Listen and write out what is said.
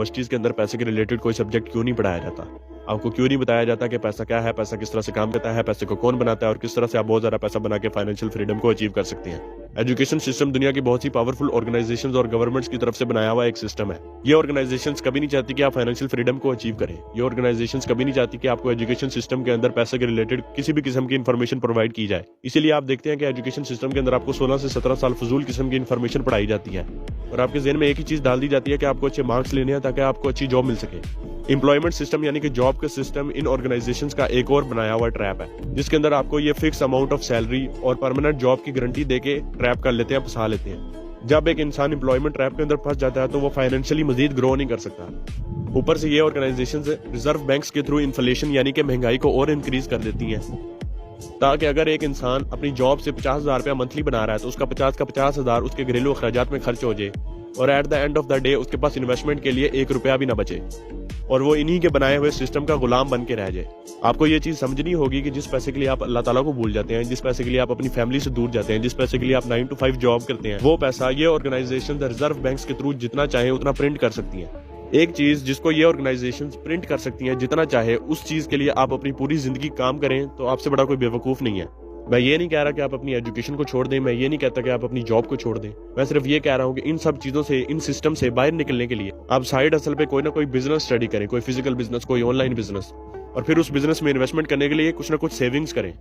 Universities के अंदर पैसे के रिलेटेड कोई सब्जेक्ट क्यों नहीं पढ़ाया जाता? आपको क्यों नहीं बताया जाता कि पैसा क्या है, पैसा किस तरह से काम करता है, पैसे को कौन बनाता है और किस तरह से आप बहुत ज्यादा पैसा बना के फाइनेंशियल फ्रीडम को अचीव कर सकते हैं। एजुकेशन सिस्टम दुनिया की बहुत ही पावरफुल ऑर्गेनाइजेशंस और गवर्नमेंट्स की तरफ से बनाया हुआ एक सिस्टम है। ये ऑर्गेनाइजेशंस कभी नहीं चाहती कि आप फाइनेंशियल फ्रीडम को अचीव करें। ये ऑर्गेनाइजेशंस कभी नहीं चाहती कि आपको एजुकेशन सिस्टम के अंदर पैसे के रिलेटेड किसी भी किस्म की इन्फॉर्मेशन प्रोवाइड की जाए। इसीलिए आप देखते हैं कि एजुकेशन सिस्टम के अंदर आपको 16 से 17 साल फजूल किस्म की इन्फॉर्मेशन पढ़ाई जाती है और आपके ज़हन में एक ही चीज डाल दी जाती है कि आपको अच्छे मार्क्स लेने हैं ताकि आपको अच्छी जॉब मिल सके। एम्प्लॉयमेंट सिस्टम यानी कि जॉब का सिस्टम इन ऑर्गेनाइजेशंस का एक और बनाया हुआ ट्रैप है, जिसके अंदर आपको ये फिक्स अमाउंट ऑफ सैलरी और परमानेंट जॉब की गारंटी देके ट्रैप कर लेते हैं, फंसा लेते हैं। जब एक इंसान एम्प्लॉयमेंट ट्रैप के अंदर फंस जाता है तो वो फाइनेंशियली मजीद ग्रो नहीं कर सकता। ऊपर से ये ऑर्गेनाइजेशंस रिजर्व बैंक्स के थ्रू इन्फ्लेशन यानी कि महंगाई को और इंक्रीज कर देती हैं, ताकि अगर एक इंसान अपनी जॉब से 50,000 रुपया मंथली बना रहा है तो उसका 50 का 50,000 उसके घरेलू अखराजात में खर्च हो जाए और at the end of the day उसके पास इन्वेस्टमेंट के लिए 1 रुपया भी ना बचे और वो इन्हीं के बनाए हुए सिस्टम का गुलाम बन के रह जाए। आपको ये चीज समझनी होगी कि जिस पैसे के लिए आप अल्लाह ताला को भूल जाते हैं, जिस पैसे के लिए आप अपनी फैमिली से दूर जाते हैं, जिस पैसे के लिए आप 9 to 5 जॉब करते हैं, वो पैसा ये ऑर्गेनाइजेशन रिजर्व बैंक्स के थ्रू जितना चाहे उतना प्रिंट कर सकती हैं। एक चीज जिसको ये ऑर्गेनाइजेशंस प्रिंट कर सकती हैं जितना चाहे, उस चीज के लिए आप अपनी पूरी जिंदगी काम करें तो आपसे बड़ा कोई बेवकूफ नहीं है। मैं ये नहीं कह रहा कि आप अपनी एजुकेशन को छोड़ दें, मैं ये नहीं कहता कि आप अपनी जॉब को छोड़ दें। मैं सिर्फ ये कह रहा हूँ कि इन सब चीजों से, इन सिस्टम से बाहर निकलने के लिए आप साइड हसल पे कोई ना कोई बिजनेस स्टडी करें, कोई फिजिकल बिजनेस, कोई ऑनलाइन बिजनेस, और फिर उस बिजनेस में इन्वेस्टमेंट करने के लिए कुछ ना कुछ सेविंग्स करें।